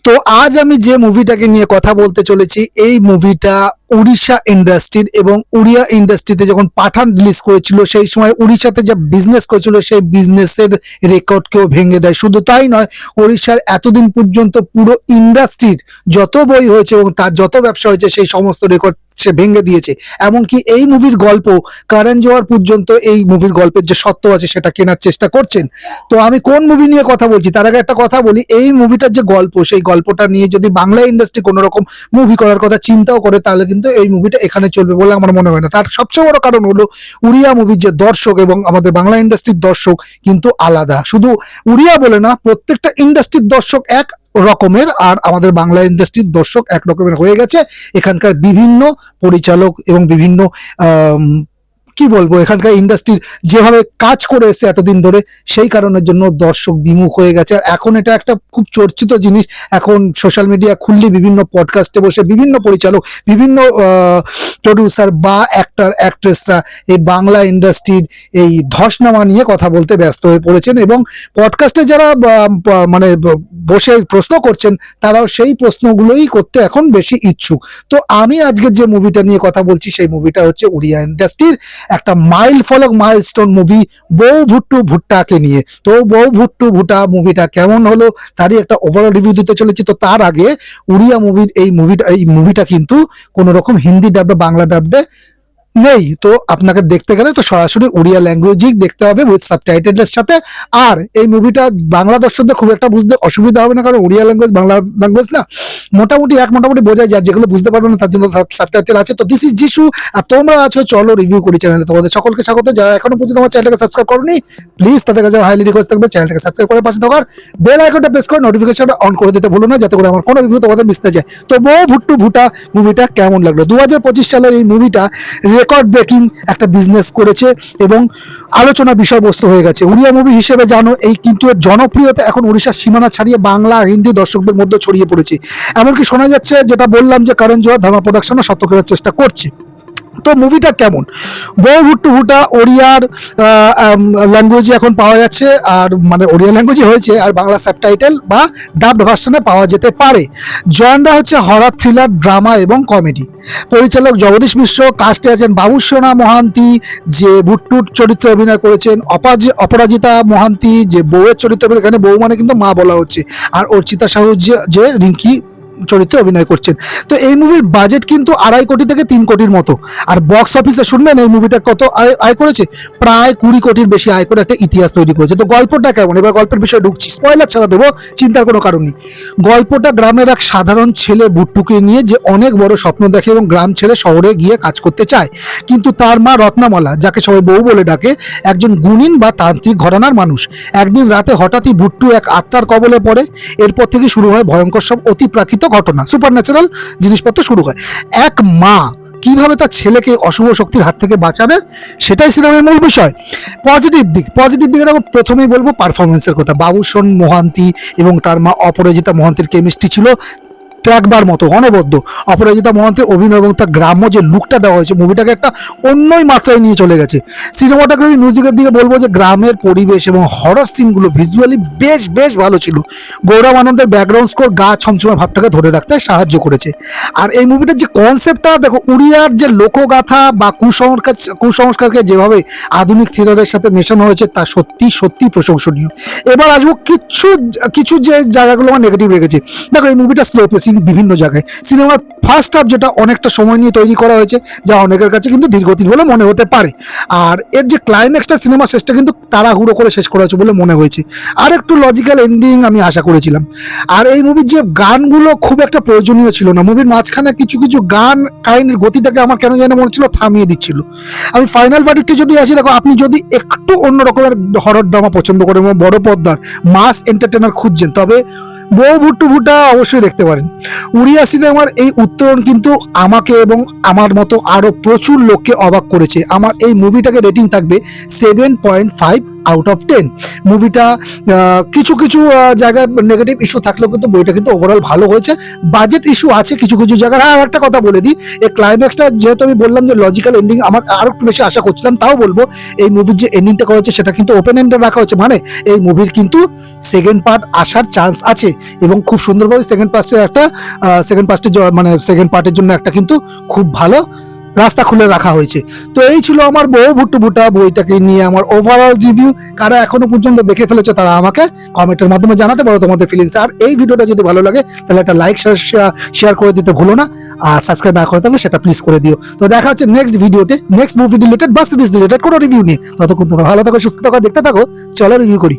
তো আজ আমি যে মুভিটাকে নিয়ে কথা বলতে চলেছি এই মুভিটা উড়িষ্যা ইন্ডাস্ট্রির এবং উড়িয়া ইন্ডাস্ট্রিতে যখন পাঠান রিলিজ করেছিল সেই সময় উড়িষ্যাতে যে বিজনেস করেছিল সেই বিজনেসের রেকর্ডকেও ভেঙে দেয়। শুধু তাই নয়, উড়িষ্যার এতদিন পর্যন্ত পুরো ইন্ডাস্ট্রির যত বই হয়েছে এবং তার যত ব্যবসা হয়েছে সেই সমস্ত রেকর্ড সে ভেঙে দিয়েছে। এমনকি এই মুভির গল্প করণ জোহর পর্যন্ত এই মুভির গল্পের যে সত্য আছে সেটা কেনার চেষ্টা করছেন। তো আমি কোন মুভি নিয়ে কথা বলছি তার আগে একটা কথা বলি, এই মুভিটার যে গল্প সেই গল্পটা নিয়ে যদি বাংলা ইন্ডাস্ট্রি কোনো রকম মুভি করার কথা চিন্তাও করে তাহলে কিন্তু এই মুভিটা এখানে চলবে বলে আমার মনে হয় না। তার সবচেয়ে বড় কারণ হলো উড়িয়া মুভির যে দর্শক এবং আমাদের বাংলা ইন্ডাস্ট্রির দর্শক কিন্তু আলাদা। শুধু উড়িয়া বলে না, প্রত্যেকটা ইন্ডাস্ট্রির দর্শক এক রকমের আর আমাদের বাংলা ইন্ডাস্ট্রির দর্শক এক রকমের হয়ে গেছে। এখানকার বিভিন্ন পরিচালক এবং বিভিন্ন কি বলবো এখানকার ইন্ডাস্ট্রির যেভাবে কাজ করে এসেছে এতদিন ধরে সেই কারণের জন্য দর্শক বিমুখ হয়ে গেছে। আর এখন এটা একটা খুব চর্চিত জিনিস। এখন সোশ্যাল মিডিয়া খুললে বিভিন্ন পডকাস্টে বসে বিভিন্ন পরিচালক, বিভিন্ন প্রডিউসার বা অ্যাক্টর অ্যাক্ট্রেসরা এই বাংলা ইন্ডাস্ট্রির এই ধসনামা নিয়ে কথা বলতে ব্যস্ত হয়ে পড়েছেন এবং পডকাস্টে যারা মানে বসে প্রশ্ন করছেন তারাও সেই প্রশ্নগুলোই করতে এখন বেশি ইচ্ছুক। তো আমি আজকের যে মুভিটা নিয়ে কথা বলছি সেই মুভিটা হচ্ছে উড়িয়া ইন্ডাস্ট্রির একটা মাইল ফলক মাইলস্টোন মুভি বউ ভুট্টু ভুট্টাকে নিয়ে। তো বউ ভুট্টু ভুট্টা মুভিটা কেমন হলো তারই একটা ওভারঅল রিভিউ দিতে চলেছি। তো তার আগে উড়িয়া মুভির এই মুভিটা কিন্তু কোনো রকম হিন্দি ডাবডে বাংলা ডাবডে নেই। তো আপনাকে দেখতে গেলে তো সরাসরি উড়িয়া ল্যাঙ্গুয়েজই দেখতে হবে উইথ সাবটাইটেলের সাথে। আর এই মুভিটা বাংলা দর্শকদের খুব একটা বুঝতে অসুবিধা হবে না, কারণ উড়িয়া ল্যাঙ্গুয়েজ বাংলা ল্যাঙ্গুয়েজ না মোটামুটি বোঝাই যায়। যেগুলো বুঝতে পারবে না তার জন্য সাবটাইটেল আছে। তো দিস ইজ যিশু আর তোমরা আছো চলো রিভিউ করি চ্যানেলে। তোমাদের সকলকে স্বাগত। যারা এখনো পর্যন্ত আমার চ্যানেলটাকে সাবস্ক্রাইব করোনি প্লিজ তাদের কাছে হাইলি রিকোয়েস্ট থাকবে চ্যানেলটাকে সাবস্ক্রাইব করে পাশে থাকার বেল আইকনটা প্রেস করে নোটিফিকেশনটা অন করে দিতে ভুলো না যাতে করে আমার কোনো রিভিউ তোমাদের মিস না যায়। তো বউ ভুট্টু ভুটা মুভিটা কেমন লাগলো? 2025 সালের এই মুভিটা রেকর্ড ব্রেকিং একটা বিজনেস করেছে এবং আলোচনা বিষয়বস্তু হয়ে গেছে। উড়িয়া মুভি হিসেবে জানো এই কিন্তু এর জনপ্রিয়তা এখন উড়িষ্যার সীমানা ছাড়িয়ে বাংলা হিন্দি দর্শকদের মধ্যে ছড়িয়ে পড়েছে। এমনকি শোনা যাচ্ছে, যেটা বললাম, যে করণ জোহর ধর্মা প্রোডাকশনও সত্য করার চেষ্টা করছে। তো মুভিটা কেমন? বউ ভুট্টু ভুটা ওড়িয়ার ল্যাঙ্গুয়েজে এখন পাওয়া যাচ্ছে, আর মানে ওড়িয়া ল্যাঙ্গুয়েজে হয়েছে আর বাংলা সাবটাইটেল বা ডাবড ভার্সনে পাওয়া যেতে পারে। জনরা হচ্ছে হরর, থ্রিলার, ড্রামা এবং কমেডি। পরিচালক জগদীশ মিশ্র। কাস্টে আছেন বাবুসোনা মহান্তি যে ভুট্টুর চরিত্রে অভিনয় করেছেন, অপরাজিতা মহান্তি যে বউয়ের চরিত্রে অভিনয়, এখানে বউ মানে কিন্তু মা বলা হচ্ছে, আর অর্চিতা সাহু যে রিঙ্কি চরিত্রে অভিনয় করছেন। তো এই মুভির বাজেট কিন্তু 2.5 কোটি থেকে 3 কোটির মতো। আর বক্স অফিসে শুনবেন এই মুভিটা কত আয় করেছে? প্রায় 20 কোটির বেশি আয় করে একটা ইতিহাস তৈরি করেছে। তো গল্পটা কেমন? এবার গল্পের বিষয়ে ঢুকছি, স্পয়লার ছাড়া দেবো, চিন্তার কোনো কারণ নেই। গল্পটা গ্রামের এক সাধারণ ছেলে বুট্টুকে নিয়ে যে অনেক বড় স্বপ্ন দেখে এবং গ্রাম ছেড়ে শহরে গিয়ে কাজ করতে চায়। কিন্তু তার মা রত্নামালা, যাকে সবাই বউ বলে ডাকে, একজন গুণিন বা তান্ত্রিক ঘরানার মানুষ। একদিন রাতে হঠাৎই বুট্টু এক আত্মার কবলে পড়ে। এরপর থেকে শুরু হয় ভয়ঙ্কর সব অতিপ্রাকৃত ঘটনা, সুপার ন্যাচারাল জিনিসপত্র শুরু হয়। এক মা কিভাবে তার ছেলেকে অশুভ শক্তির হাত থেকে বাঁচাবে সেটাই সিনেমার মূল বিষয়। পজিটিভ দিকে দেখো, প্রথমেই বলবো পারফরমেন্সের কথা। বাবুসোন মহান্তি এবং তার মা অপরাজিতা মহান্তির কেমিস্ট্রি ছিল দেখবার মতো, অনবদ্য। অপরাজিতা মহান্তের অভিনয় এবং তার গ্রাম্য যে লুকটা দেওয়া হয়েছে মুভিটাকে একটা অন্যই মাত্রায় নিয়ে চলে গেছে। সিনেমাটোগ্রাফি, মিউজিকের দিকে বলবো যে গ্রামের পরিবেশ এবং হরর সিনগুলো ভিজুয়ালি বেশ ভালো ছিল। গৌরব আনন্দের ব্যাকগ্রাউন্ড স্কোর গা ছমছমের ভাবটাকে ধরে রাখতে সাহায্য করেছে। আর এই মুভিটার যে কনসেপ্টটা দেখো, উড়িয়ার যে লোকগাথা বা কুসংস্কারকে যেভাবে আধুনিক থ্রিলারের সাথে মেশানো হয়েছে তা সত্যি প্রশংসনীয়। এবার আসবো কিছু যে জায়গাগুলো আমার নেগেটিভ রেখেছে। দেখো এই মুভিটা স্লো পেসিং বিভিন্ন জায়গায়। সিনেমার ফার্স্ট হাফ যেটা অনেকটা সময় নিয়ে তৈরি করা হয়েছে, যা অনেকের কাছে কিন্তু দীর্ঘদিন বলে মনে হতে পারে। আর এর যে ক্লাইম্যাক্সটা সিনেমা শেষটা কিন্তু তাড়াহুড়ো করে শেষ করা হয়েছে বলে মনে হয়েছে। আর একটু লজিক্যাল এন্ডিং আমি আশা করেছিলাম। আর এই মুভির যে গানগুলো খুব একটা প্রয়োজনীয় ছিল না। মুভির মাঝখানে কিছু গান কাহিনীর গতিটাকে আমার কেন যেন মনে হচ্ছিল থামিয়ে দিচ্ছিল। আমি ফাইনাল ভার্ডিক্টে যদি আসি, দেখো আপনি যদি একটু অন্য রকমের হরর ড্রামা পছন্দ করেন এবং বড় পর্দার মাস এন্টারটেইনার খুঁজছেন তবে বউ ভুট্টু ভুটা অবশ্যই দেখতে পারেন। উড়িয়া সিনেমার এই উত্তরণ কিন্তু আমাকে এবং আমার মতো আরো প্রচুর লোককে অবাক করেছে। আমার এই মুভিটাকে রেটিং থাকবে 7.5 আউট অফ 10। মুভিটা কিছু কিছু জায়গায় নেগেটিভ ইস্যু থাকলেও কিন্তু বইটা কিন্তু ওভারঅল ভালো হয়েছে। বাজেট ইস্যু আছে কিছু কিছু জায়গায়। হ্যাঁ, আর একটা কথা বলে দিই, এই ক্লাইম্যাক্সটা যেহেতু আমি বললাম যে লজিক্যাল এন্ডিং আমার আরো একটু বেশি আশা করছিলাম, তাও বলবো এই মুভির যে এন্ডিংটা করা হয়েছে সেটা কিন্তু ওপেন এন্ডেড রাখা হয়েছে, মানে এই মুভির কিন্তু সেকেন্ড পার্ট আসার চান্স আছে এবং খুব সুন্দরভাবে সেকেন্ড পার্টের জন্য একটা কিন্তু খুব ভালো রাস্তা খুলে রাখা হয়েছে। তো এই ছিল আমার বউ ভুট্টু ভুটা বইটাকে নিয়ে আমার ওভারঅল রিভিউ। কারা এখনো পর্যন্ত দেখে ফেলেছে তারা আমাকে কমেন্টের মাধ্যমে জানাতে পারো তোমাদের ফিলিংস। আর এই ভিডিওটা যদি ভালো লাগে তাহলে একটা লাইক শেয়ার করে দিতে ভুলো না, আর সাবস্ক্রাইব না করে থাকলে সেটা প্লিজ করে দিও। তো দেখা হচ্ছে নেক্সট ভিডিওতে, নেক্সট মুভি রিলেটেড বা সিরিজ রিলেটেড কোনো রিভিউ নিয়ে। ততক্ষণ তোমরা ভালো থাকো, সুস্থ থাকো, দেখতে থাকো। চলো রিভিউ করি।